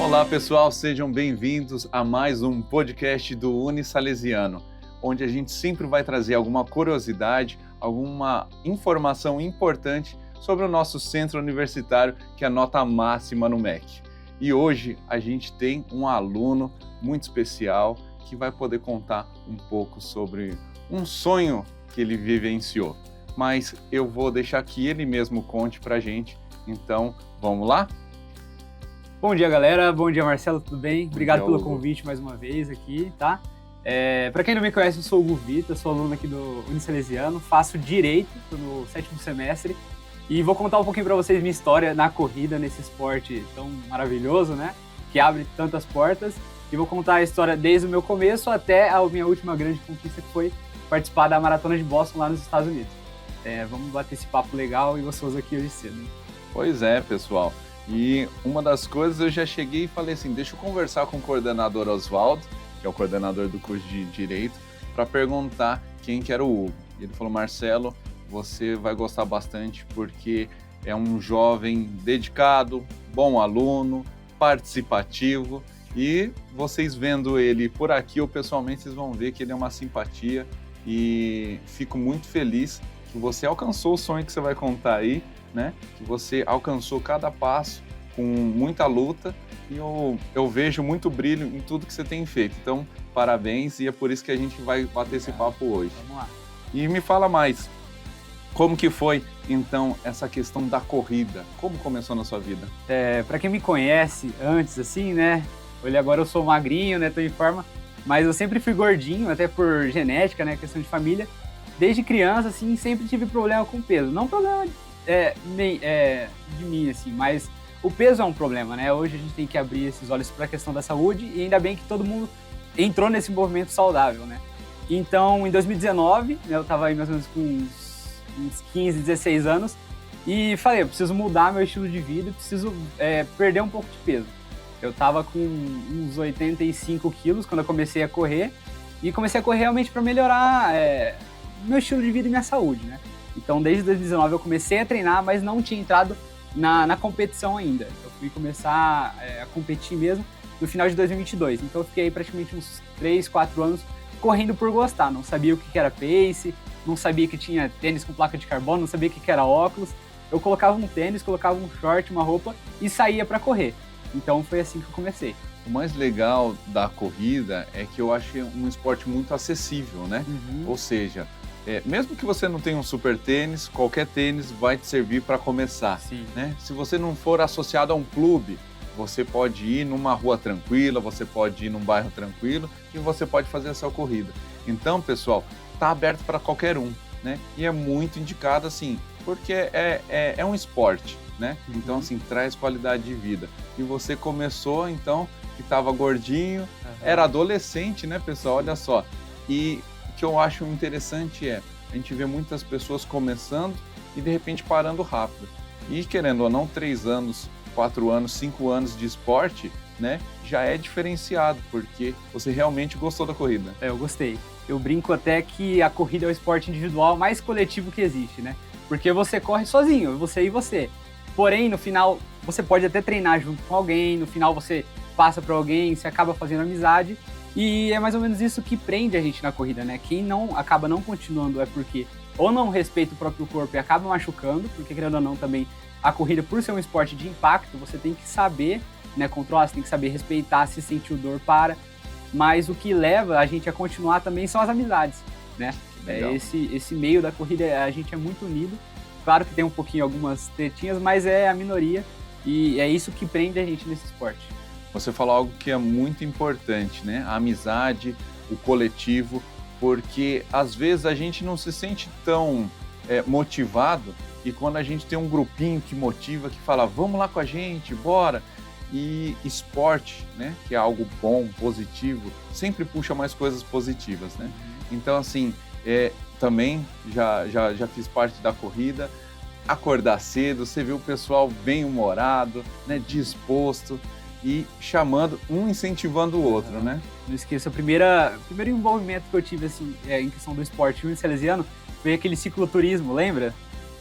Olá pessoal, sejam bem-vindos a mais um podcast do Unisalesiano, onde a gente sempre vai trazer alguma curiosidade, alguma informação importante sobre o nosso centro universitário, que é a nota máxima no MEC. E hoje a gente tem um aluno muito especial que vai poder contar um pouco sobre um sonho que ele vivenciou. Mas eu vou deixar que ele mesmo conte pra gente, então vamos lá? Bom dia, galera. Bom dia, Marcelo, tudo bem? Obrigado pelo Hugo. convite mais uma vez aqui, tá? Para quem não me conhece, eu sou o Hugo Vitor, sou aluno aqui do Unisalesiano, faço Direito, estou no 7º semestre e vou contar um pouquinho para vocês minha história na corrida, nesse esporte tão maravilhoso, né? Que abre tantas portas, e vou contar a história desde o meu começo até a minha última grande conquista, que foi participar da Maratona de Boston lá nos Estados Unidos. Vamos bater esse papo legal e gostoso aqui hoje cedo, hein? Pois é, pessoal. E uma das coisas, eu já cheguei e falei assim, deixa eu conversar com o coordenador Oswaldo, que é o coordenador do curso de Direito, para perguntar quem que era o Hugo. E ele falou, Marcelo, você vai gostar bastante porque é um jovem dedicado, bom aluno, participativo, e vocês vendo ele por aqui ou pessoalmente, vocês vão ver que ele é uma simpatia, e fico muito feliz que você alcançou o sonho que você vai contar aí, né? Que você alcançou cada passo com muita luta e eu vejo muito brilho em tudo que você tem feito. Então, parabéns, e é por isso que a gente vai bater esse papo hoje. Vamos lá. E me fala mais, como que foi, então, essa questão da corrida? Como começou na sua vida? Para quem me conhece antes, assim, né? Olha, agora eu sou magrinho, né? Tô em forma, mas eu sempre fui gordinho, até por genética, né? Questão de família. Desde criança, assim, sempre tive problema com peso. Não problema de mim, assim, mas o peso é um problema, né? Hoje a gente tem que abrir esses olhos para a questão da saúde, e ainda bem que todo mundo entrou nesse movimento saudável, né? Então, em 2019, né, eu tava aí mais ou menos com uns 15, 16 anos, e falei, eu preciso mudar meu estilo de vida, preciso perder um pouco de peso. Eu tava com uns 85 quilos quando eu comecei a correr, e comecei a correr realmente para melhorar meu estilo de vida e minha saúde, né? Então, desde 2019 eu comecei a treinar, mas não tinha entrado na competição ainda. Eu fui começar a competir mesmo no final de 2022. Então, eu fiquei aí praticamente uns 3, 4 anos correndo por gostar. Não sabia o que era pace, não sabia que tinha tênis com placa de carbono, não sabia o que era óculos. Eu colocava um tênis, colocava um short, uma roupa e saía para correr. Então, foi assim que eu comecei. O mais legal da corrida é que eu acho um esporte muito acessível, né? Ou seja, mesmo que você não tenha um super tênis, qualquer tênis vai te servir para começar. Sim. Né? Se você não for associado a um clube, você pode ir numa rua tranquila, você pode ir num bairro tranquilo e você pode fazer a sua corrida. Então, pessoal, está aberto para qualquer um, né? E é muito indicado, assim, porque é um esporte, né? Então, assim, traz qualidade de vida. E você começou, então, que estava gordinho, era adolescente, né, pessoal? Olha só. E o que eu acho interessante a gente vê muitas pessoas começando e de repente parando rápido. E querendo ou não, 3 anos, 4 anos, 5 anos de esporte, né, já é diferenciado, porque você realmente gostou da corrida. Eu gostei. Eu brinco até que a corrida é o esporte individual mais coletivo que existe, né? Porque você corre sozinho, você e você. Porém, no final, você pode até treinar junto com alguém, no final você passa para alguém, você acaba fazendo amizade. E é mais ou menos isso que prende a gente na corrida, né? Quem acaba não continuando é porque ou não respeita o próprio corpo e acaba machucando, porque querendo ou não também, a corrida, por ser um esporte de impacto, você tem que saber, né, controlar, você tem que saber respeitar, se sentiu dor, mas o que leva a gente a continuar também são as amizades, né? Esse meio da corrida, a gente é muito unido, claro que tem um pouquinho algumas tretinhas, mas é a minoria, e é isso que prende a gente nesse esporte. Você falou algo que é muito importante, né? A amizade, o coletivo, porque às vezes a gente não se sente tão motivado, e quando a gente tem um grupinho que motiva, que fala, vamos lá com a gente, bora. E esporte, né? Que é algo bom, positivo, sempre puxa mais coisas positivas, né? Então, assim, também já fiz parte da corrida, acordar cedo, você vê o pessoal bem-humorado, né? Disposto, e chamando, um incentivando o outro, né? Não esqueça, o primeiro envolvimento que eu tive assim, em questão do esporte unisalesiano foi aquele cicloturismo, lembra?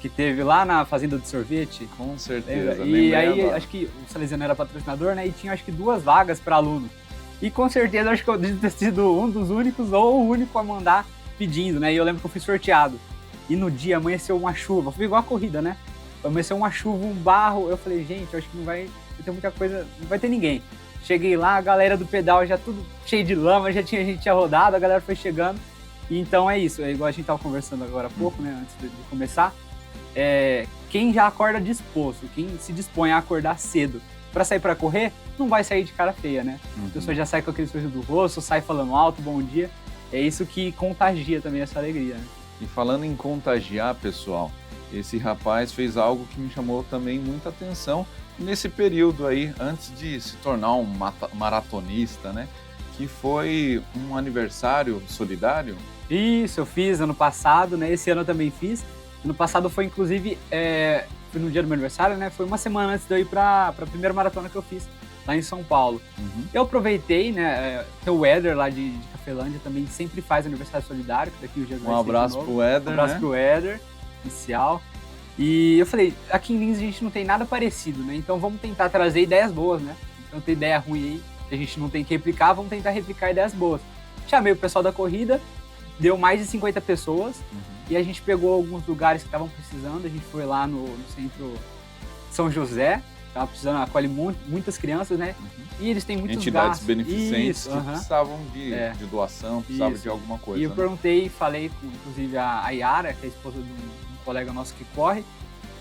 que teve lá na Fazenda do Sorvete. Com certeza. E aí, agora. acho que o Salesiano era patrocinador, né? E tinha, acho que 2 vagas para aluno. E com certeza, acho que eu devo ter sido um dos únicos ou o único a mandar pedindo, né? E eu lembro que eu fui sorteado. E no dia amanheceu uma chuva. Foi igual a corrida, né? Amanheceu uma chuva, um barro. Eu falei, gente, eu acho que não vai ter muita coisa, não vai ter ninguém. Cheguei lá, a galera do pedal já tudo cheio de lama, a gente tinha rodado, a galera foi chegando. E então é isso, é igual a gente tava conversando agora há pouco, né? Antes de começar. Quem já acorda disposto, quem se dispõe a acordar cedo para sair para correr, não vai sair de cara feia, né? A pessoa já sai com aquele sorriso do rosto, sai falando alto, bom dia. É isso que contagia também essa alegria, né? E falando em contagiar, pessoal, esse rapaz fez algo que me chamou também muita atenção nesse período aí, antes de se tornar um maratonista, né? Que foi um aniversário solidário. Isso, eu fiz ano passado, né? Esse ano eu também fiz. Ano passado foi, inclusive, foi no dia do meu aniversário, né? Foi uma semana antes de eu ir para a primeira maratona que eu fiz, lá em São Paulo. Eu aproveitei, né? O Éder lá de Cafelândia também sempre faz aniversário solidário, que daqui uns dias vai ser de novo. Abraço pro Éder, Um abraço pro Éder, inicial. E eu falei, aqui em Lins a gente não tem nada parecido, né? Então vamos tentar trazer ideias boas, né? Então tem ideia ruim aí, que a gente não tem que replicar, vamos tentar replicar ideias boas. Chamei o pessoal da corrida, deu mais de 50 pessoas, e a gente pegou alguns lugares que estavam precisando, a gente foi lá no centro São José, estava precisando, acolhe muitas crianças, né? E eles têm muitos entidades gastos. beneficentes que precisavam de doação, precisavam de alguma coisa. E eu perguntei, falei com, inclusive, a Yara, que é a esposa de um colega nosso que corre,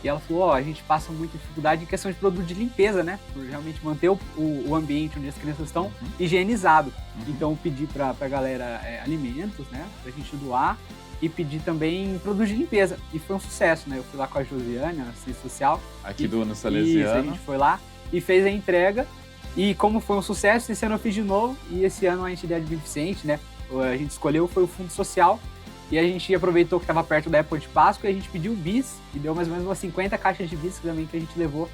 e ela falou, a gente passa muita dificuldade em questão de produto de limpeza, né? Por realmente manter o ambiente onde as crianças estão higienizado. Então eu pedi pra galera alimentos, né? Pra gente doar, e pedi também produtos de limpeza. E foi um sucesso, né? Eu fui lá com a Josiane, a assistente social. Aqui do Ano Salesiano. Isso, a gente foi lá e fez a entrega. E como foi um sucesso, esse ano eu fiz de novo. E esse ano a entidade beneficente, né? A gente escolheu, foi o Fundo Social. E a gente aproveitou que estava perto da época de Páscoa e a gente pediu bis. E deu mais ou menos umas 50 caixas de bis também que a gente levou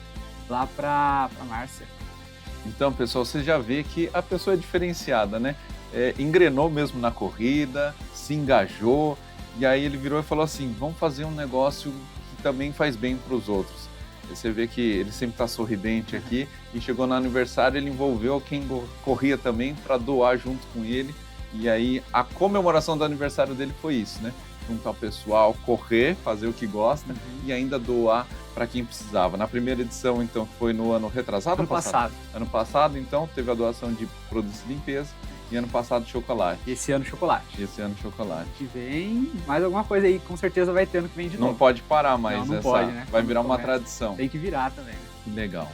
lá pra Márcia. Então, pessoal, você já vê que a pessoa é diferenciada, né? Engrenou mesmo na corrida, se engajou. E aí ele virou e falou assim, vamos fazer um negócio que também faz bem para os outros. E você vê que ele sempre está sorridente aqui. E chegou no aniversário, ele envolveu quem corria também para doar junto com ele. E aí a comemoração do aniversário dele foi isso, né? Juntar o pessoal, correr, fazer o que gosta e ainda doar para quem precisava. Na primeira edição, então, que foi no ano retrasado? Ano passado. Ano passado, então, teve a doação de produtos de limpeza e ano passado chocolate. E esse ano chocolate. Que vem mais alguma coisa aí, com certeza vai ter ano que vem de novo. Não pode parar mais, não pode, né? Vai virar uma tradição. Tem que virar também. Que legal.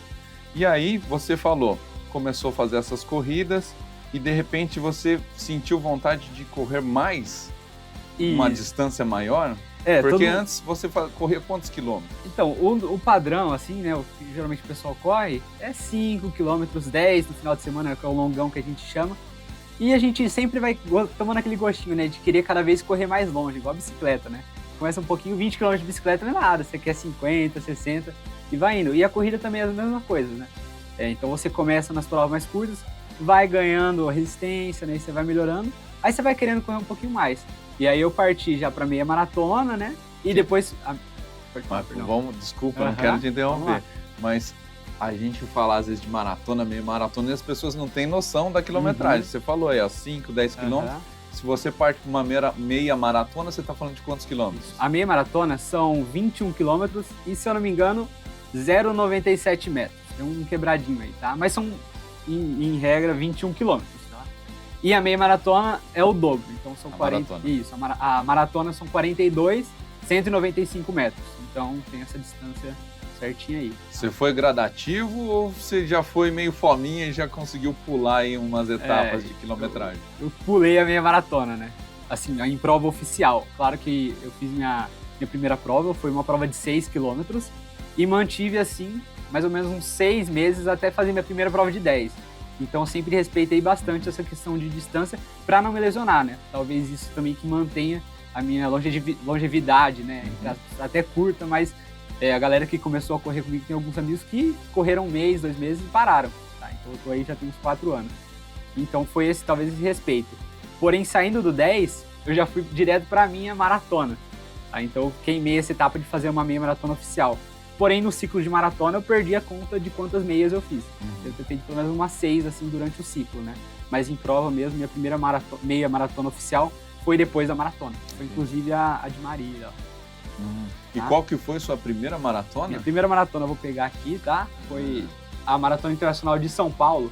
E aí, você falou, começou a fazer essas corridas e de repente você sentiu vontade de correr mais? Uma distância maior? Porque antes você corria quantos quilômetros? Então, o padrão, assim, né, o que geralmente o pessoal corre é 5 quilômetros, 10 no final de semana, que é o longão que a gente chama. E a gente sempre vai tomando aquele gostinho, né, de querer cada vez correr mais longe, igual a bicicleta, né? Começa um pouquinho, 20 km de bicicleta não é nada, você quer 50, 60 e vai indo. E a corrida também é a mesma coisa, né? Então você começa nas provas mais curtas, vai ganhando resistência, né, e você vai melhorando, aí você vai querendo correr um pouquinho mais. E aí eu parti já para meia maratona, né? E depois... Desculpa, não quero te interromper, mas a gente fala às vezes de maratona, meia maratona, e as pessoas não têm noção da quilometragem. Você falou aí, 5, 10 quilômetros. Se você parte para uma meia maratona, você está falando de quantos quilômetros? A meia maratona são 21 quilômetros e, se eu não me engano, 0,97 metros. Tem um quebradinho aí, tá? Mas são, em regra, 21 quilômetros. E a meia maratona é o dobro, então são 40. Maratona. Isso, a maratona são 42, 195 metros. Então tem essa distância certinha aí. Você foi gradativo ou você já foi meio fominha e já conseguiu pular em umas etapas de quilometragem? Eu pulei a meia maratona, né? Assim, em prova oficial. Claro que eu fiz minha primeira prova, foi uma prova de 6 quilômetros e mantive assim, mais ou menos uns 6 meses até fazer minha primeira prova de 10. Então eu sempre respeitei bastante essa questão de distância para não me lesionar, né? Talvez isso também que mantenha a minha longevidade, né? Até curta, mas a galera que começou a correr comigo, tem alguns amigos que correram 1 mês, 2 meses e pararam. Tá? Então eu tô aí já tem uns 4 anos. Então foi talvez esse respeito. Porém, saindo do 10, eu já fui direto para a minha maratona. Tá? Então eu queimei essa etapa de fazer uma meia maratona oficial. Porém, no ciclo de maratona, eu perdi a conta de quantas meias eu fiz. Eu tenho feito pelo menos umas 6, assim, durante o ciclo, né? Mas em prova mesmo, minha primeira meia maratona oficial foi depois da maratona. Foi inclusive a de Marília. E qual que foi sua primeira maratona? Minha primeira maratona, eu vou pegar aqui, tá? Foi a Maratona Internacional de São Paulo.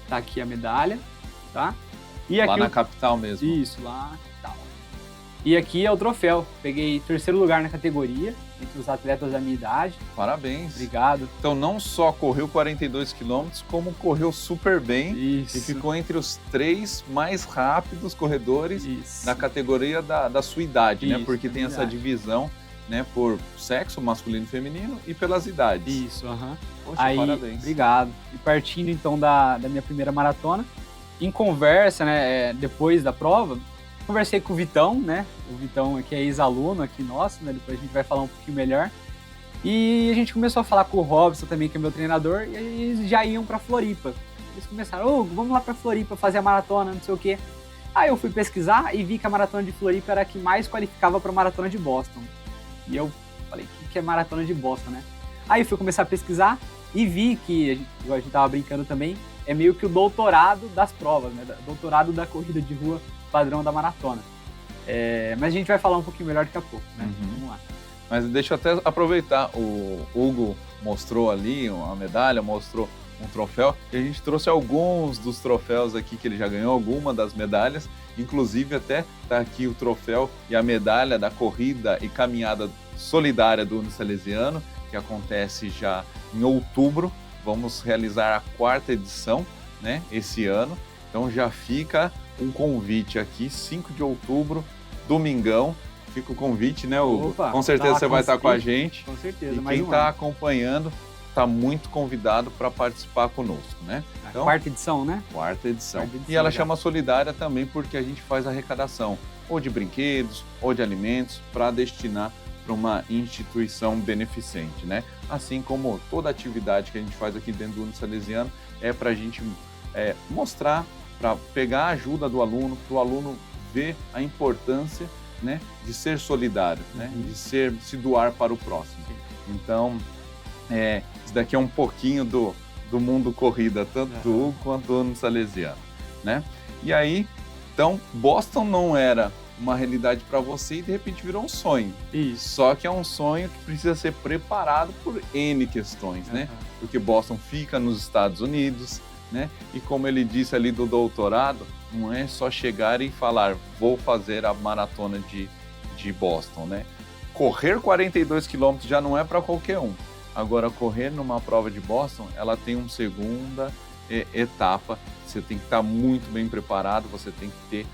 Tá aqui a medalha, tá? E aqui lá na capital mesmo. Isso, lá na capital. E aqui é o troféu. Peguei 3º lugar na categoria, entre os atletas da minha idade. Parabéns. Obrigado. Então não só correu 42 quilômetros, como correu super bem. Isso. E ficou entre os 3 mais rápidos corredores da categoria da sua idade, né? Porque tem essa divisão, né, por sexo, masculino e feminino, e pelas idades. Isso, Poxa, aí, parabéns. Obrigado. E partindo então da minha primeira maratona, em conversa, né, depois da prova, conversei com o Vitão, né? O Vitão que é ex-aluno aqui nosso, né? Depois a gente vai falar um pouquinho melhor. E a gente começou a falar com o Robson também, que é meu treinador, e eles já iam pra Floripa. Eles começaram, vamos lá pra Floripa fazer a maratona, não sei o quê. Aí eu fui pesquisar e vi que a maratona de Floripa era a que mais qualificava pra maratona de Boston. E eu falei, o que é maratona de Boston, né? Aí fui começar a pesquisar e vi que, a gente tava brincando também, é meio que o doutorado das provas, né? Doutorado da corrida de rua padrão da maratona. Mas a gente vai falar um pouquinho melhor daqui a pouco, né? Vamos lá. Mas deixa eu até aproveitar, o Hugo mostrou ali a medalha, mostrou um troféu, e a gente trouxe alguns dos troféus aqui que ele já ganhou, alguma das medalhas, inclusive até tá aqui o troféu e a medalha da corrida e caminhada solidária do Unisalesiano, que acontece já em outubro. Vamos realizar a 4ª edição, né, esse ano. Então já fica um convite aqui, 5 de outubro, domingão. Fica o convite, né, Hugo? Opa, com certeza você vai estar com a gente. Com certeza. E quem está acompanhando está muito convidado para participar conosco, né? Então, 4ª edição, né? 4ª edição. E ela chama Solidária também porque a gente faz arrecadação ou de brinquedos ou de alimentos para destinar para uma instituição beneficente, né? Assim como toda atividade que a gente faz aqui dentro do Unisalesiano é para a gente mostrar, para pegar a ajuda do aluno, para o aluno ver a importância, né, de ser solidário, né, de se doar para o próximo. Então, isso daqui é um pouquinho do mundo corrida, tanto do Hugo quanto do Unisalesiano, né? E aí, então, Boston não era uma realidade para você e de repente virou um sonho. Isso. Só que é um sonho que precisa ser preparado por N questões, né? Porque Boston fica nos Estados Unidos, né? E como ele disse ali do doutorado, não é só chegar e falar, vou fazer a maratona de Boston, né? Correr 42 quilômetros já não é para qualquer um. Agora, correr numa prova de Boston, ela tem uma segunda etapa. Você tem que estar muito bem preparado, você tem que ter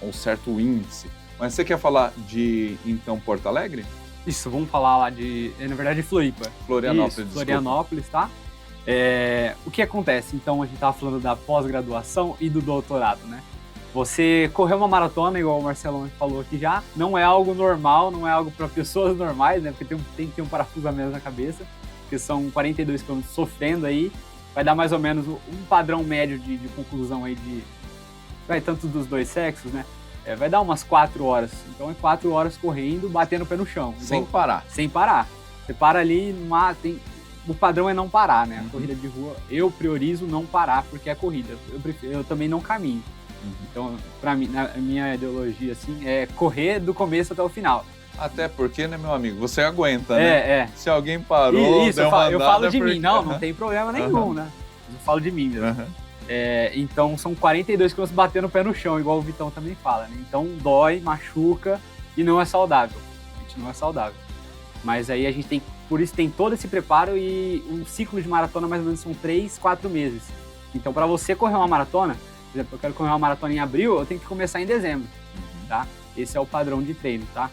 um certo índice. Mas você quer falar de, então, Porto Alegre? Isso, vamos falar lá na verdade, Floripa. Florianópolis, isso, Florianópolis, tá? O que acontece? Então, a gente estava falando da pós-graduação e do doutorado, né? Você correr uma maratona, igual o Marcelo falou aqui já, não é algo normal, não é algo para pessoas normais, né? Porque tem que ter um parafuso a menos na cabeça, porque são 42 km sofrendo aí, vai dar mais ou menos um padrão médio de conclusão aí tanto dos dois sexos, né? Vai dar umas 4 horas. Então é 4 horas correndo, batendo o pé no chão. Sem parar. Sem parar. Você para ali, o padrão é não parar, né? A corrida de rua, eu priorizo não parar, porque é corrida. Eu também não caminho. Então, pra mim, na minha ideologia, assim, é correr do começo até o final. Até porque, né, meu amigo, você aguenta, né? Se alguém parou, isso, eu falo de mim. Não tem problema nenhum, né? Eu falo de mim mesmo. Então, são 42 km batendo o pé no chão, igual o Vitão também fala, né? Então, dói, machuca e não é saudável. A gente não é saudável. Mas aí a gente tem, por isso tem todo esse preparo e um ciclo de maratona mais ou menos são 3, 4 meses. Então, para você correr uma maratona, por exemplo, eu quero correr uma maratona em abril, eu tenho que começar em dezembro, tá? Esse é o padrão de treino, tá?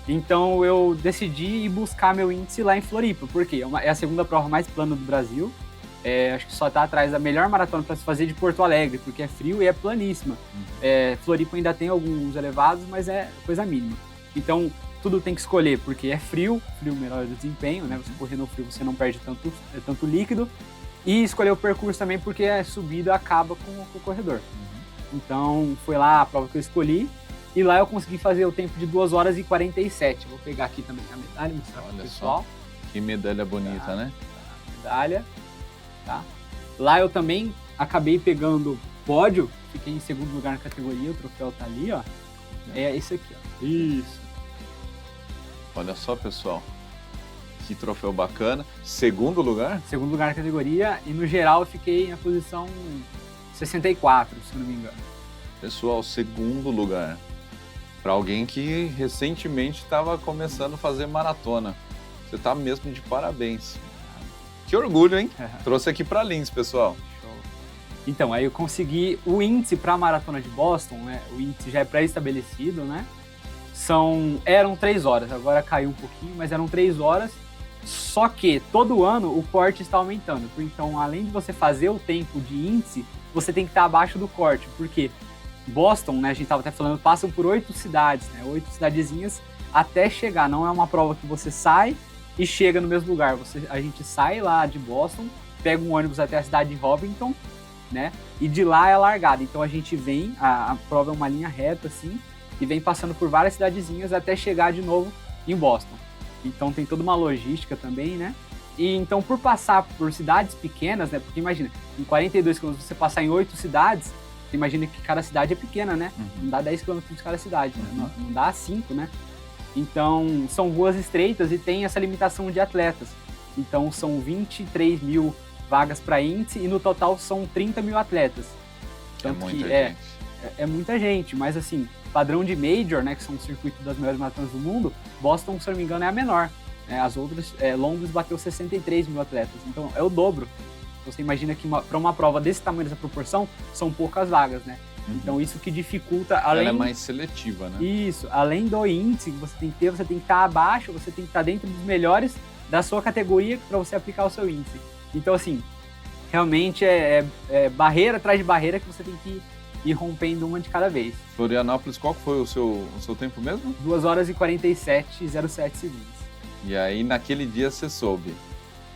Então, eu decidi ir buscar meu índice lá em Floripa, porque é a segunda prova mais plana do Brasil. Acho que só tá atrás da melhor maratona para se fazer de Porto Alegre, porque é frio e é planíssima. Floripa ainda tem alguns elevados, mas é coisa mínima. Então, tudo tem que escolher, porque é frio melhor desempenho, né? Você correr no frio, você não perde tanto líquido. E escolher o percurso também, porque a subida acaba com o corredor. Então, foi lá a prova que eu escolhi. E lá eu consegui fazer o tempo de 2 horas e 47. Vou pegar aqui também a medalha, mostrar pro pessoal. Que medalha bonita, né? Medalha, tá? Lá eu também acabei pegando pódio, fiquei em segundo lugar na categoria, o troféu tá ali, ó. É esse aqui, ó. Isso. Olha só, pessoal. Que troféu bacana. Segundo lugar? Segundo lugar na categoria e no geral eu fiquei na posição 64, se eu não me engano. Pessoal, segundo lugar. Para alguém que recentemente estava começando a fazer maratona. Você tá mesmo de parabéns. Que orgulho, hein? Trouxe aqui para Linz, pessoal. Show. Então, aí eu consegui o índice para a maratona de Boston, né? O índice já é pré-estabelecido, né? Eram 3 horas, agora caiu um pouquinho, mas eram 3 horas. Só que todo ano o corte está aumentando. Então, além de você fazer o tempo de índice, você tem que estar abaixo do corte. Porque Boston, né, a gente estava até falando, passam por 8 cidades, né? 8 cidadezinhas até chegar. Não é uma prova que você sai e chega no mesmo lugar. A gente sai lá de Boston, pega um ônibus até a cidade de Hobbiton, né? E de lá é a largada. Então a gente vem, a prova é uma linha reta assim, e vem passando por várias cidadezinhas até chegar de novo em Boston. Então tem toda uma logística também, né? E então por passar por cidades pequenas, né? Porque imagina, em 42 km você passar em 8 cidades, você imagina que cada cidade é pequena, né? Não dá 10 km de cada cidade, né? Não dá 5, né? Então são ruas estreitas e tem essa limitação de atletas. Então são 23 mil vagas para índice e no total são 30 mil atletas. Tanto muita que gente. é muita gente, mas assim, padrão de Major, né, que são o circuito das melhores maratonas do mundo, Boston, se eu não me engano, é a menor. Né? As outras, Londres bateu 63 mil atletas, então é o dobro. Você imagina que para uma prova desse tamanho, dessa proporção, são poucas vagas, né? Então isso que dificulta, além... Ela é mais seletiva, né? Isso, além do índice que você tem que ter, você tem que estar abaixo, você tem que estar dentro dos melhores da sua categoria para você aplicar o seu índice. Então assim, realmente é barreira atrás de barreira que você tem que ir rompendo uma de cada vez. Florianópolis, qual que foi o seu tempo mesmo? 2 horas e 47,07 segundos. E aí, naquele dia, você soube?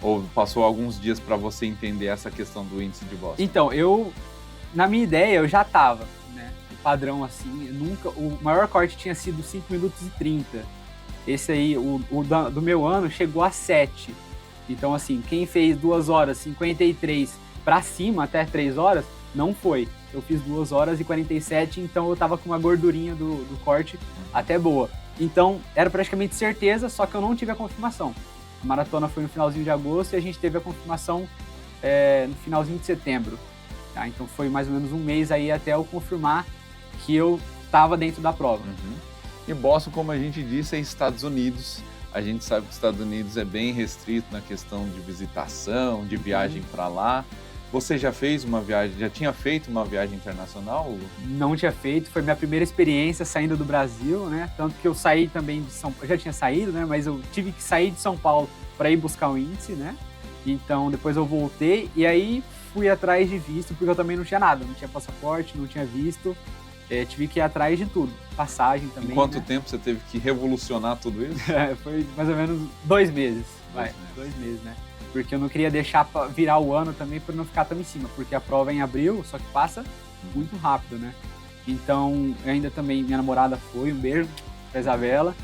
Ou passou alguns dias para você entender essa questão do índice de Boston? Então, na minha ideia, eu já tava, né? O padrão, assim, o maior corte tinha sido 5 minutos e 30. Esse aí, do meu ano, chegou a 7. Então, assim, quem fez 2 horas 53 para cima, até 3 horas, não foi. Eu fiz 2 horas e 47, então eu tava com uma gordurinha do corte até boa. Então, era praticamente certeza, só que eu não tive a confirmação. A maratona foi no finalzinho de agosto e a gente teve a confirmação no finalzinho de setembro. Tá? Então, foi mais ou menos um mês aí até eu confirmar que eu tava dentro da prova. E Boston, como a gente disse, é Estados Unidos. A gente sabe que os Estados Unidos é bem restrito na questão de visitação, de viagem para lá. Você já tinha feito uma viagem internacional, Hugo? Não tinha feito, foi minha primeira experiência saindo do Brasil, né? Tanto que eu saí também de São Paulo, eu já tinha saído, né? Mas eu tive que sair de São Paulo para ir buscar o índice, né? Então depois eu voltei e aí fui atrás de visto, porque eu também não tinha nada, não tinha passaporte, não tinha visto, tive que ir atrás de tudo, passagem também. Em quanto tempo você teve que revolucionar tudo isso? Foi mais ou menos 2 meses, 2 meses, né? Porque eu não queria deixar virar o ano também para não ficar tão em cima, porque a prova é em abril, só que passa muito rápido, né? Então, ainda também, minha namorada foi, um beijo pra Isabela,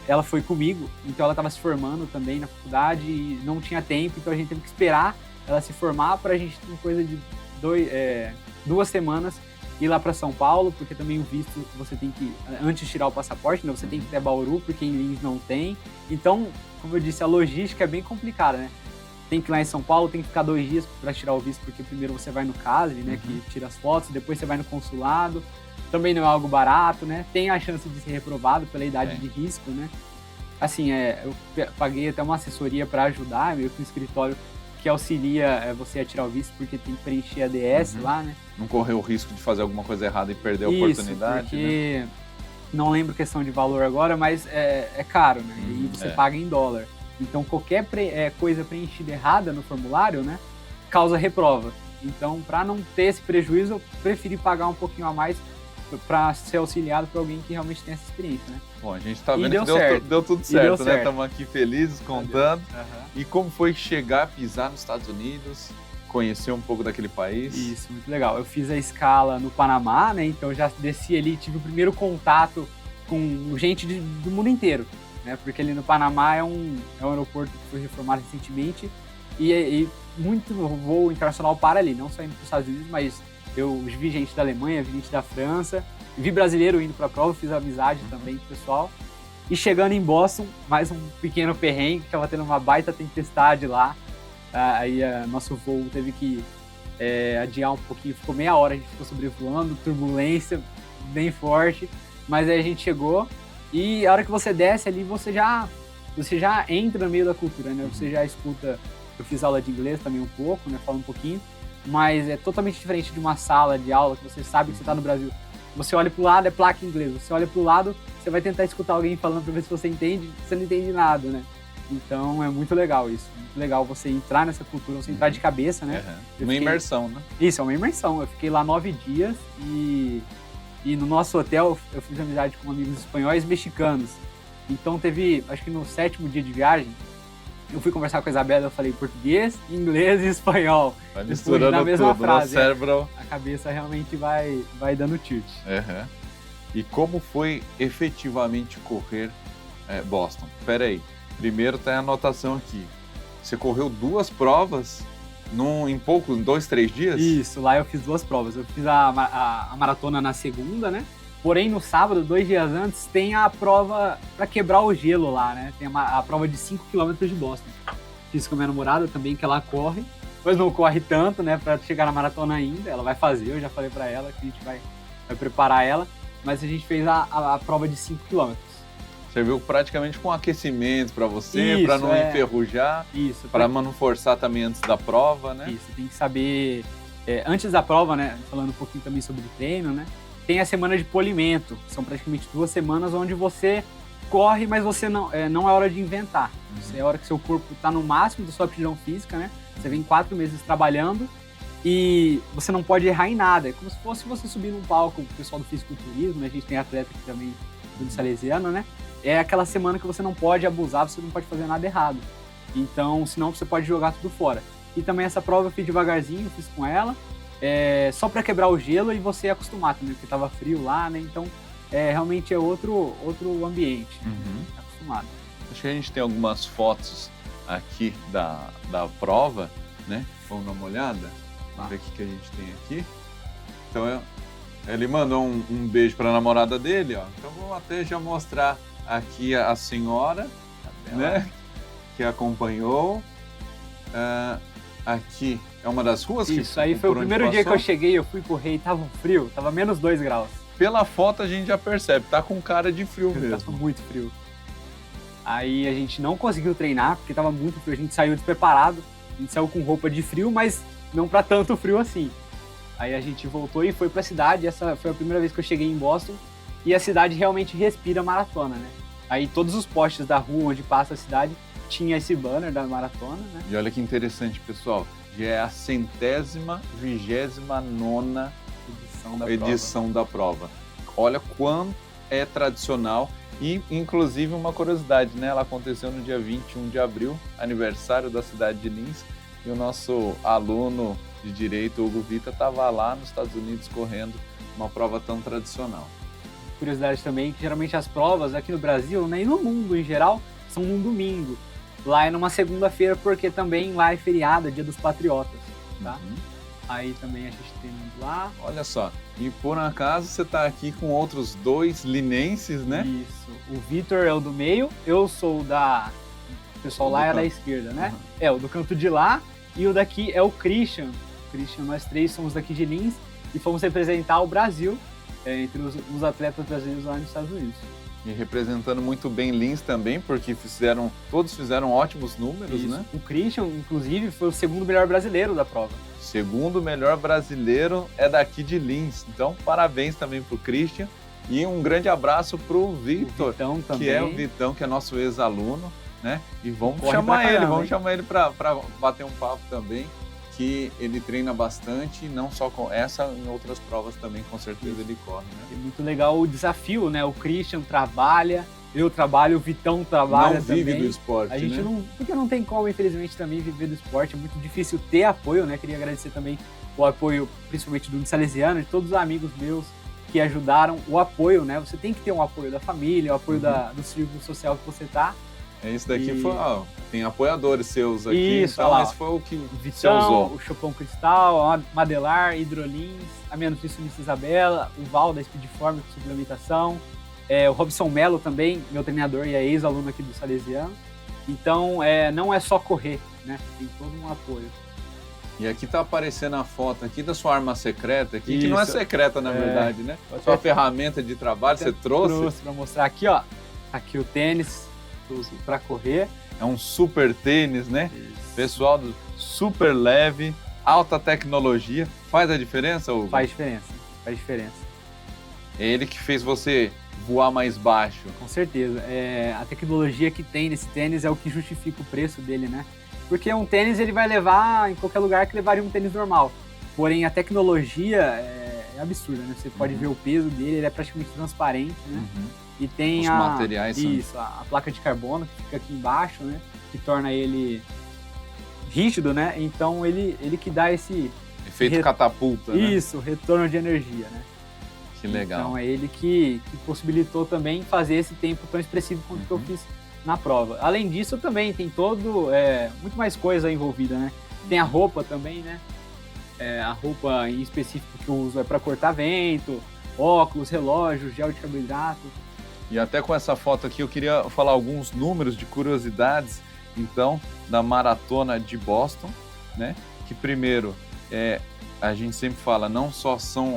ela foi comigo, então ela estava se formando também na faculdade e não tinha tempo, então a gente teve que esperar ela se formar para a gente ter coisa de 2 semanas ir lá para São Paulo, porque também o visto você tem que, antes de tirar o passaporte, né, você tem que ter Bauru, porque em Lins não tem. Então, como eu disse, a logística é bem complicada, né? Tem que ir lá em São Paulo, tem que ficar 2 dias para tirar o visto, porque primeiro você vai no CASL, né, que tira as fotos, depois você vai no consulado. Também não é algo barato, né? Tem a chance de ser reprovado pela idade de risco, né? Assim, eu paguei até uma assessoria para ajudar, meio que um escritório que auxilia você a tirar o visto, porque tem que preencher a DS lá, né? Não correr o risco de fazer alguma coisa errada e perder a oportunidade, porque né? Não lembro questão de valor agora, mas é caro, né? E você paga em dólar. Então, qualquer coisa preenchida errada no formulário, né, causa reprova. Então, para não ter esse prejuízo, eu preferi pagar um pouquinho a mais para ser auxiliado por alguém que realmente tem essa experiência, né? Bom, a gente tá vendo que deu tudo certo, né? Estamos aqui felizes, contando. E como foi chegar, pisar nos Estados Unidos? conhecer um pouco daquele país. Isso, muito legal. Eu fiz a escala no Panamá, né? Então já desci ali, tive o primeiro contato com gente do mundo inteiro, né? Porque ali no Panamá é um aeroporto que foi reformado recentemente e muito voo internacional para ali, não só indo para os Estados Unidos, mas eu vi gente da Alemanha, vi gente da França, vi brasileiro indo para a prova, fiz amizade também com o pessoal. E chegando em Boston, mais um pequeno perrengue, que estava tendo uma baita tempestade lá. Aí nosso voo teve que adiar um pouquinho, ficou meia hora, a gente ficou sobrevoando, turbulência bem forte, mas aí a gente chegou e a hora que você desce ali, você já entra no meio da cultura, né? Você já escuta, eu fiz aula de inglês também um pouco, né? Falo um pouquinho, mas é totalmente diferente de uma sala de aula que você sabe que você está no Brasil. Você olha pro lado, é placa em inglês, você olha pro lado, você vai tentar escutar alguém falando para ver se você entende, você não entende nada, né? Então é muito legal isso, muito legal você entrar nessa cultura, você entrar de cabeça, né? Uma imersão, né? Isso, é uma imersão. Eu fiquei lá 9 dias e no nosso hotel eu fiz amizade com amigos espanhóis e mexicanos. Então teve, acho que no 7º dia de viagem, eu fui conversar com a Isabela, eu falei português, inglês e espanhol. Vai misturando na mesma tudo, frase. no cérebro. A cabeça realmente vai dando tilt. E como foi efetivamente correr Boston? Pera aí, primeiro tem a anotação aqui. Você correu 2 provas em 2, 3 dias? Isso, lá eu fiz 2 provas. Eu fiz a maratona na segunda, né? Porém, no sábado, 2 dias antes, tem a prova para quebrar o gelo lá, né? Tem a prova de 5 km de Boston. Fiz com a minha namorada também, que ela corre. Mas não corre tanto, né? Para chegar na maratona ainda. Ela vai fazer, eu já falei para ela que a gente vai preparar ela. Mas a gente fez a prova de 5 km. Serviu praticamente com aquecimento para você, para não enferrujar, para não forçar também antes da prova, né? Isso, tem que saber... antes da prova, né? Falando um pouquinho também sobre treino, né? Tem a semana de polimento. São praticamente 2 semanas onde você corre, mas você não é hora de inventar. É hora que seu corpo está no máximo da sua aptidão física, né? Você vem 4 meses trabalhando e você não pode errar em nada. É como se fosse você subir num palco, o pessoal do fisiculturismo, né? A gente tem atleta aqui também do Salesiano, né? É aquela semana que você não pode abusar, você não pode fazer nada errado. Então, senão você pode jogar tudo fora. E também essa prova eu fiz devagarzinho, fiz com ela, só para quebrar o gelo e você acostumar também, porque tava frio lá, né? Então, realmente é outro ambiente. Acostumado. Acho que a gente tem algumas fotos aqui da prova, né? Vamos dar uma olhada? Vamos ver o que a gente tem aqui. Então, ele mandou um beijo para a namorada dele, ó. Então, vamos até já mostrar aqui a senhora, né? Que acompanhou. Aqui é uma das ruas que... Isso aí foi o primeiro dia que eu cheguei, eu fui correr e tava um frio, tava menos 2 graus. Pela foto a gente já percebe, tá com cara de frio mesmo. Tava muito frio. Aí a gente não conseguiu treinar, porque tava muito frio, a gente saiu despreparado, a gente saiu com roupa de frio, mas não pra tanto frio assim. Aí a gente voltou e foi pra cidade, essa foi a primeira vez que eu cheguei em Boston, e a cidade realmente respira maratona, né? Aí todos os postes da rua onde passa a cidade tinha esse banner da maratona, né? E olha que interessante, pessoal, já é a 129ª edição da prova. Olha quanto é tradicional e, inclusive, uma curiosidade, né? Ela aconteceu no dia 21 de abril, aniversário da cidade de Linz, e o nosso aluno de Direito, Hugo Vita, estava lá nos Estados Unidos correndo uma prova tão tradicional. Curiosidade também, que geralmente as provas aqui no Brasil, né, e no mundo em geral, são num domingo. Lá é numa segunda-feira, porque também lá é feriado, é Dia dos Patriotas, tá? Aí também a gente tem lá. Olha só, e por acaso você está aqui com outros 2 linenses, né? Isso, o Vitor é o do meio, eu sou o pessoal lá é da esquerda, né? O do canto de lá, e o daqui é o Christian. Nós 3 somos daqui de Linz e fomos representar o Brasil entre os atletas brasileiros lá nos Estados Unidos. E representando muito bem Linz também, porque todos fizeram ótimos números, né? O Christian, inclusive, foi o 2º melhor brasileiro da prova. 2º melhor brasileiro é daqui de Linz. Então, parabéns também pro Christian. E um grande abraço pro Vitor, que é o Vitão, que é nosso ex-aluno, né? E vamos chamar ele para bater um papo também, que ele treina bastante, não só com essa, em outras provas também, com certeza ele corre, né? É muito legal o desafio, né? O Christian trabalha, eu trabalho, o Vitão trabalha Não vive também. do esporte, A gente né? não, porque não tem como, infelizmente, também viver do esporte, é muito difícil ter apoio, né? Queria agradecer também o apoio, principalmente do Salesiano, de todos os amigos meus que ajudaram, o apoio, né? Você tem que ter um apoio da família, o apoio do círculo social que você tá. É isso daqui foi, ó, tem apoiadores seus aqui, Isso, então olha lá, esse foi o que você Vitão, usou. o Chopão Cristal, a Madelar, Hidrolins, a minha nutricionista Isabela, o Val da Speedform com suplementação, o Robson Melo também, meu treinador e é ex-aluno aqui do Salesiano. Então, não é só correr, né? Tem todo um apoio. E aqui tá aparecendo a foto aqui da sua arma secreta aqui, que Isso. não é secreta na verdade, né? Pode Sua ser. ferramenta de trabalho, você trouxe. Trouxe para mostrar aqui, ó. Aqui o tênis que eu uso para correr. É um super tênis, né? Pessoal, super leve, alta tecnologia. Faz a diferença, Hugo? Faz diferença, faz diferença. É ele que fez você voar mais baixo. Com certeza. A tecnologia que tem nesse tênis é o que justifica o preço dele, né? Porque um tênis ele vai levar em qualquer lugar que levaria um tênis normal. Porém, a tecnologia é absurda, né? Você pode ver o peso dele, ele é praticamente transparente, né? E tem Os materiais são... Isso, a placa de carbono que fica aqui embaixo, né? Que torna ele rígido, né? Então ele que dá esse... Efeito catapulta, né? Isso, retorno de energia, né? Que legal. Então é ele que possibilitou também fazer esse tempo tão expressivo quanto que eu fiz na prova. Além disso, também tem muito mais coisa envolvida, né? Tem a roupa também, né? A roupa em específico que eu uso é para cortar vento, óculos, relógio, gel de carboidrato. E até com essa foto aqui eu queria falar alguns números de curiosidades, então, da maratona de Boston, né? Que primeiro, a gente sempre fala, não são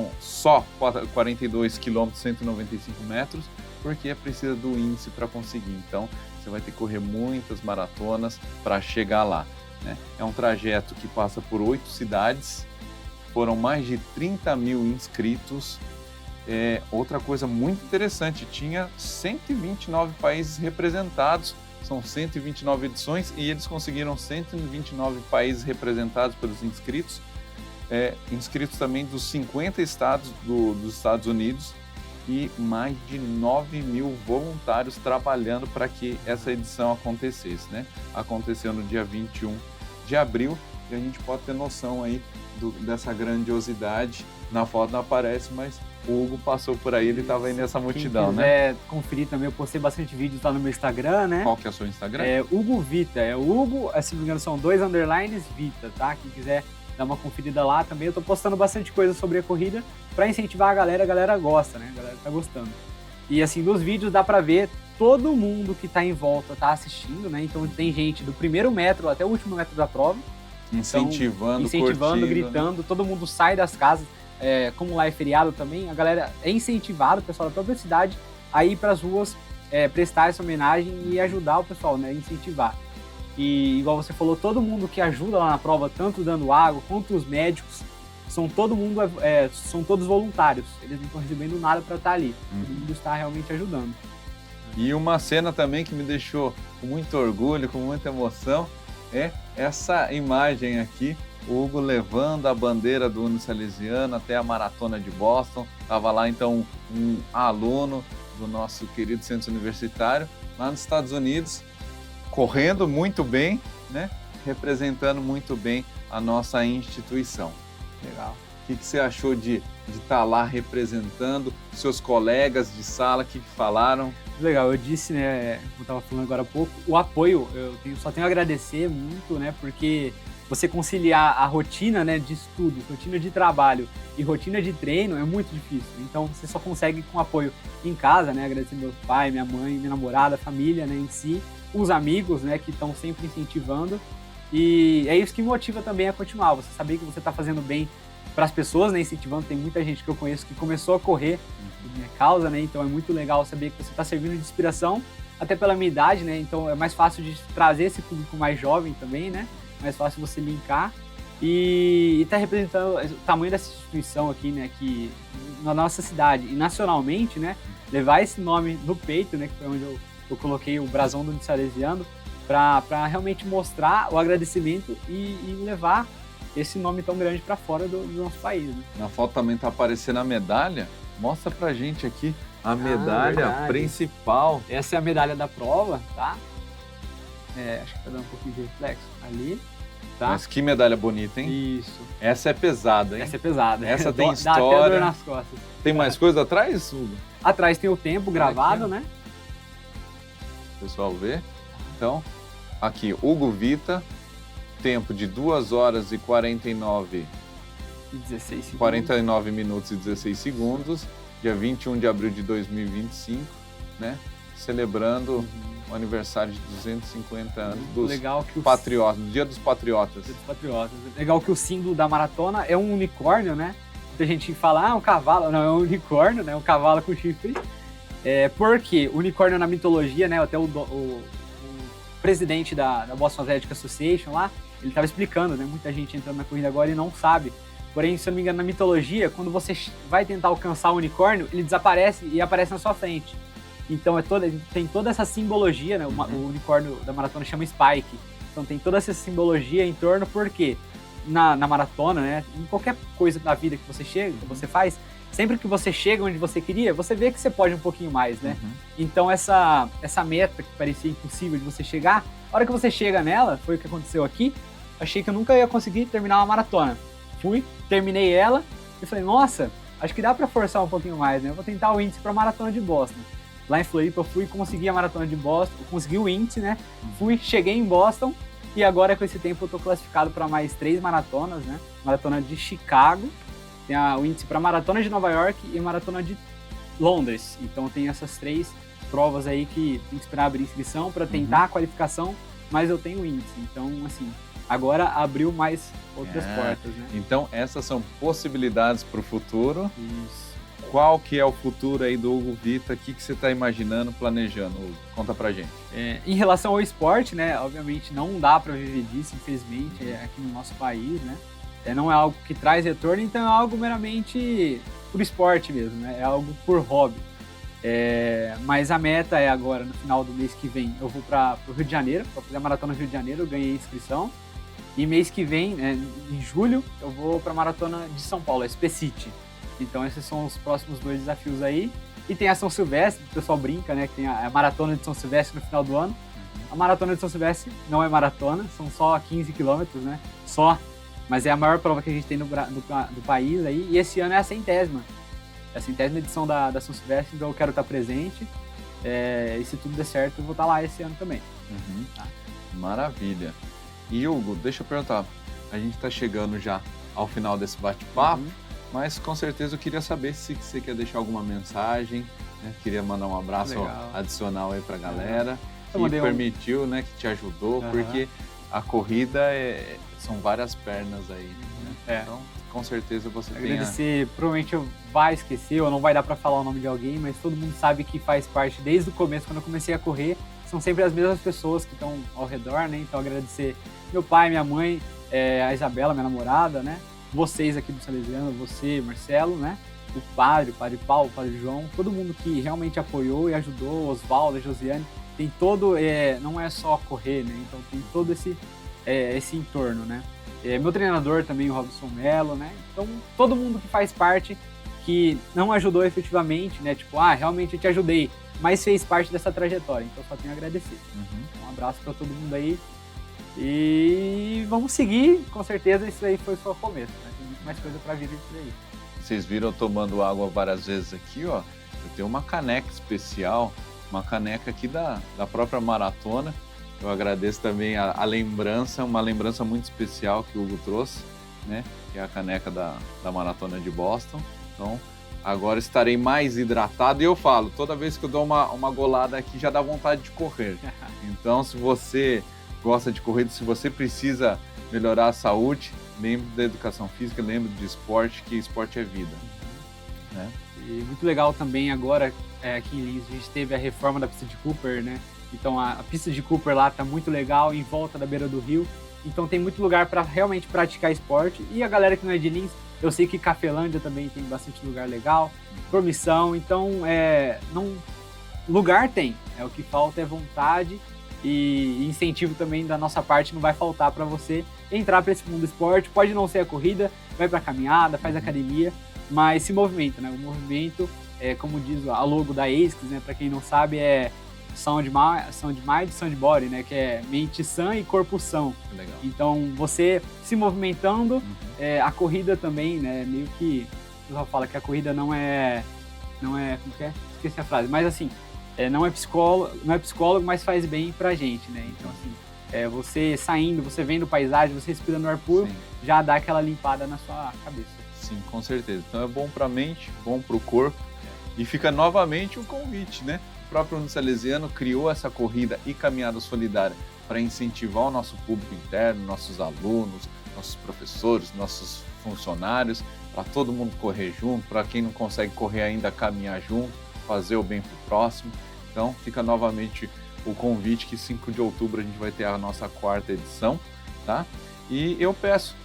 42 km, 195 metros, porque precisa do índice para conseguir. Então, você vai ter que correr muitas maratonas para chegar lá, né? É um trajeto que passa por 8 cidades, foram mais de 30 mil inscritos. Outra coisa muito interessante, tinha 129 países representados, são 129 edições e eles conseguiram 129 países representados pelos inscritos, inscritos também dos 50 estados dos Estados Unidos e mais de 9 mil voluntários trabalhando para que essa edição acontecesse, né? Aconteceu no dia 21 de abril e a gente pode ter noção aí dessa grandiosidade. Na foto não aparece, mas o Hugo passou por aí, ele estava aí nessa multidão, Quem né? quiser conferir também, eu postei bastante vídeos lá no meu Instagram, né? Qual que é o seu Instagram? Hugo Vita, Hugo, se não me engano são 2 underlines Vita, tá? Quem quiser dar uma conferida lá também, eu tô postando bastante coisa sobre a corrida para incentivar a galera gosta, né? A galera tá gostando. E assim, nos vídeos dá para ver todo mundo que tá em volta tá assistindo, né? Então tem gente do primeiro metro até o último metro da prova. Incentivando, Incentivando, curtindo, gritando, todo mundo sai das casas. Como lá é feriado também, a galera é incentivada, o pessoal da própria cidade, a ir para as ruas prestar essa homenagem e ajudar o pessoal, né? Incentivar. E igual você falou, todo mundo que ajuda lá na prova, tanto dando água quanto os médicos, são todos voluntários. Eles não estão recebendo nada para estar ali. Todo mundo está realmente ajudando. E uma cena também que me deixou com muito orgulho, com muita emoção, é essa imagem aqui, o Hugo levando a bandeira do Unisalesiano até a Maratona de Boston. Estava lá então um aluno do nosso querido centro universitário, lá nos Estados Unidos, correndo muito bem, né? Representando muito bem a nossa instituição. Legal. O que você achou de estar lá representando seus colegas de sala? O que falaram? Legal, eu disse, né, como eu estava falando agora há pouco, o apoio, só tenho a agradecer muito, né, porque você conciliar a rotina, né, de estudo, rotina de trabalho e rotina de treino é muito difícil. Então você só consegue com apoio em casa, né, agradecer meu pai, minha mãe, minha namorada, a família, né, em si, os amigos, né, que estão sempre incentivando. E é isso que motiva também a continuar, você saber que você está fazendo bem para as pessoas, né, incentivando. Tem muita gente que eu conheço que começou a correr por minha causa, né, então é muito legal saber que você está servindo de inspiração, até pela minha idade, né, então é mais fácil de trazer esse público mais jovem também, né, mais fácil você linkar e tá representando o tamanho dessa instituição aqui, né, que na nossa cidade e nacionalmente, né, levar esse nome no peito, né, que foi onde eu coloquei o brasão do Salesiano, para realmente mostrar o agradecimento e levar esse nome tão grande para fora do nosso país. Né? Na foto também está aparecendo a medalha. Mostra pra gente aqui A medalha verdade. principal. Essa é a medalha da prova, tá? Acho que tá dando um pouquinho de reflexo ali, tá? Mas que medalha bonita, hein? Isso. Essa é pesada, hein? Essa é pesada. Essa tem Dá até história. dor nas costas. Tem mais coisa atrás, Hugo? Atrás tem o tempo gravado, aqui, ó. né? O pessoal vê. Então, aqui, Hugo Vita, tempo de 2 horas e 49 E 16 segundos. 49 minutos e 16 segundos, dia 21 de abril de 2025, né? Celebrando o aniversário de 250 anos dos Legal que o patriotas, do Dia dos Patriotas. Dia dos Patriotas. Legal que o símbolo da maratona é um unicórnio, né? Muita gente fala, é um cavalo. Não, é um unicórnio, né? Um cavalo com chifre. Porque o unicórnio na mitologia, né? Até o presidente da Boston Athletic Association lá, ele estava explicando, né? Muita gente entrando na corrida agora e não sabe. Porém, se eu não me engano, na mitologia, quando você vai tentar alcançar o unicórnio, ele desaparece e aparece na sua frente. Então tem toda essa simbologia, né? O unicórnio da maratona chama Spike. Então tem toda essa simbologia em torno, porque na maratona, né? Em qualquer coisa da vida que você faz, sempre que você chega onde você queria, você vê que você pode um pouquinho mais, né? Então essa meta que parecia impossível de você chegar, a hora que você chega nela, foi o que aconteceu aqui, achei que eu nunca ia conseguir terminar uma maratona. Fui, terminei ela e falei, nossa, acho que dá pra forçar um pouquinho mais, né? Eu vou tentar o índice pra maratona de Boston. Lá em Floripa eu fui, consegui a maratona de Boston, consegui o índice, né? Cheguei em Boston e agora com esse tempo eu tô classificado para mais 3 maratonas, né? Maratona de Chicago, tem o índice para maratona de Nova York e maratona de Londres. Então tem essas 3 provas aí que tem que esperar abrir inscrição para tentar a qualificação, mas eu tenho o índice. Então, assim, agora abriu mais outras portas, né? Então essas são possibilidades para o futuro. Isso. Qual que é o futuro aí do Hugo Vita? O que você está imaginando, planejando, Hugo? Conta pra gente. Em relação ao esporte, né? Obviamente não dá para viver disso, infelizmente, aqui no nosso país, né? Não é algo que traz retorno, então é algo meramente por esporte mesmo, né? É algo por hobby. Mas a meta é agora, no final do mês que vem, eu vou para o Rio de Janeiro, para fazer a Maratona do Rio de Janeiro, eu ganhei inscrição. E mês que vem, em julho, eu vou para a Maratona de São Paulo, a SP City. Então esses são os próximos 2 desafios aí. E tem a São Silvestre, o pessoal brinca, né? Que tem a Maratona de São Silvestre no final do ano. A Maratona de São Silvestre não é maratona, são só 15 quilômetros, né? Só. Mas é a maior prova que a gente tem do país aí. E esse ano é a 100ª. É a 100ª edição da São Silvestre, então eu quero estar presente. E se tudo der certo, eu vou estar lá esse ano também. Tá. Maravilha. E Hugo, deixa eu perguntar. A gente está chegando já ao final desse bate-papo. Mas com certeza eu queria saber se você quer deixar alguma mensagem, né? Queria mandar um abraço adicional aí pra galera, que permitiu, né, que te ajudou, porque a corrida são várias pernas aí, né? Então, com certeza você tem agradecer, provavelmente vai esquecer ou não vai dar pra falar o nome de alguém, mas todo mundo sabe que faz parte desde o começo, quando eu comecei a correr, são sempre as mesmas pessoas que estão ao redor, né? Então agradecer meu pai, minha mãe, a Isabela, minha namorada, né? Vocês aqui do Salesiano, você, Marcelo, né? O padre Paulo, o padre João, todo mundo que realmente apoiou e ajudou, Osvaldo, a Josiane, tem todo, não é só correr, né? Então tem todo esse entorno, né? Meu treinador também, o Robson Mello, né? Então todo mundo que faz parte, que não ajudou efetivamente, né? Tipo, realmente eu te ajudei, mas fez parte dessa trajetória, então só tenho a agradecer. Um abraço para todo mundo aí. E vamos seguir, com certeza isso aí foi só o começo, né? Tem muito mais coisa para vir por aí. Vocês viram eu tomando água várias vezes aqui, ó. Eu tenho uma caneca especial, uma caneca aqui da própria maratona. Eu agradeço também a lembrança, uma lembrança muito especial que o Hugo trouxe, né? Que é a caneca da maratona de Boston. Então, agora estarei mais hidratado e eu falo, toda vez que eu dou uma golada aqui já dá vontade de correr. Então, se você gosta de corrida, se você precisa melhorar a saúde, lembre da educação física, lembre de esporte, que esporte é vida. Né? E muito legal também agora, aqui em Lins, a gente teve a reforma da pista de Cooper, né? Então a pista de Cooper lá tá muito legal, em volta da beira do rio. Então tem muito lugar para realmente praticar esporte. E a galera que não é de Lins, eu sei que Cafelândia também tem bastante lugar legal, Promissão. Então, lugar tem. O que falta é vontade. E incentivo também da nossa parte não vai faltar para você entrar para esse mundo do esporte. Pode não ser a corrida, vai para caminhada, faz academia, mas se movimenta, né? O movimento como diz a logo da ASICS, né? Para quem não sabe, é Sound Mind, Sound Body, né? Que é mente sã e corpo são. Legal. Então, você se movimentando, a corrida também, né? Meio que o pessoal fala que a corrida não é, como que é? Esqueci a frase, mas assim, não é psicólogo, mas faz bem pra gente, né? Então, assim, você saindo, você vendo paisagem, você respirando ar puro, Sim. já dá aquela limpada na sua cabeça. Sim, com certeza. Então é bom para a mente, bom para o corpo. E fica novamente o convite, né? O próprio Unisalesiano criou essa corrida e caminhada solidária para incentivar o nosso público interno, nossos alunos, nossos professores, nossos funcionários, para todo mundo correr junto, para quem não consegue correr ainda, caminhar junto, fazer o bem para o próximo. Então fica novamente o convite que 5 de outubro a gente vai ter a nossa 4ª edição, tá? E eu peço,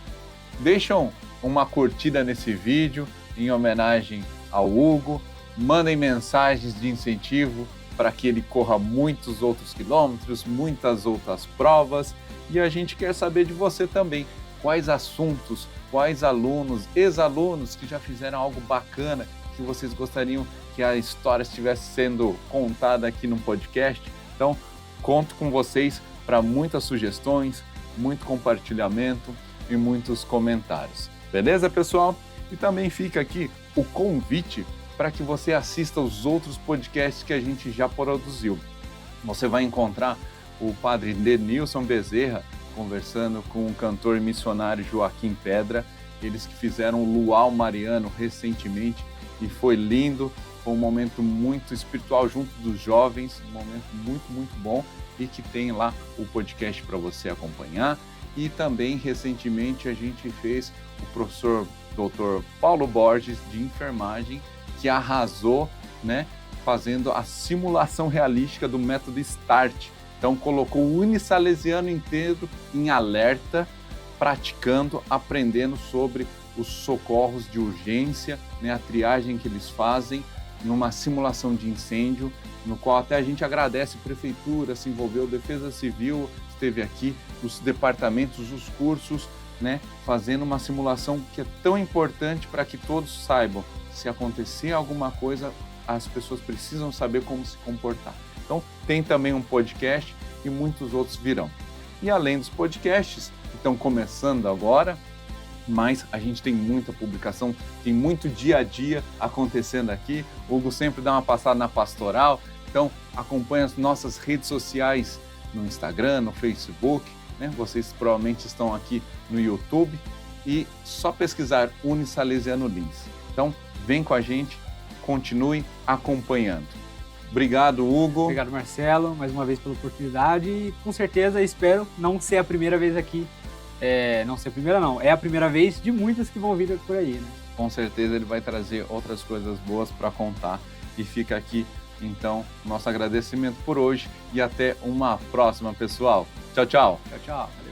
deixam uma curtida nesse vídeo em homenagem ao Hugo, mandem mensagens de incentivo para que ele corra muitos outros quilômetros, muitas outras provas, e a gente quer saber de você também, quais assuntos, quais alunos, ex-alunos que já fizeram algo bacana, que vocês gostariam que a história estivesse sendo contada aqui no podcast. Então, conto com vocês para muitas sugestões, muito compartilhamento e muitos comentários. Beleza, pessoal? E também fica aqui o convite para que você assista os outros podcasts que a gente já produziu. Você vai encontrar o padre Denilson Bezerra conversando com o cantor e missionário Joaquim Pedra, eles que fizeram o Luau Mariano recentemente e foi lindo. Foi um momento muito espiritual junto dos jovens, um momento muito, muito bom, e que tem lá o podcast para você acompanhar. E também, recentemente, a gente fez o professor Dr. Paulo Borges, de enfermagem, que arrasou, né, fazendo a simulação realística do método START. Então, colocou o Unisalesiano inteiro em alerta, praticando, aprendendo sobre os socorros de urgência, né, a triagem que eles fazem, numa simulação de incêndio, no qual até a gente agradece a prefeitura, se envolveu, Defesa Civil esteve aqui, os departamentos, os cursos, né, fazendo uma simulação que é tão importante para que todos saibam, se acontecer alguma coisa, as pessoas precisam saber como se comportar. Então, tem também um podcast e muitos outros virão. E além dos podcasts, que estão começando agora, mas a gente tem muita publicação, tem muito dia a dia acontecendo aqui. O Hugo sempre dá uma passada na pastoral, então acompanhe as nossas redes sociais no Instagram, no Facebook, né? Vocês provavelmente estão aqui no YouTube e só pesquisar Unisalesiano Lins. Então vem com a gente, continue acompanhando. Obrigado, Hugo. Obrigado, Marcelo, mais uma vez pela oportunidade e com certeza espero não ser a primeira vez aqui. Não ser a primeira não, é a primeira vez de muitas que vão vir por aí, né? Com certeza ele vai trazer outras coisas boas para contar e fica aqui, então, nosso agradecimento por hoje e até uma próxima, pessoal. Tchau, tchau. Tchau, tchau.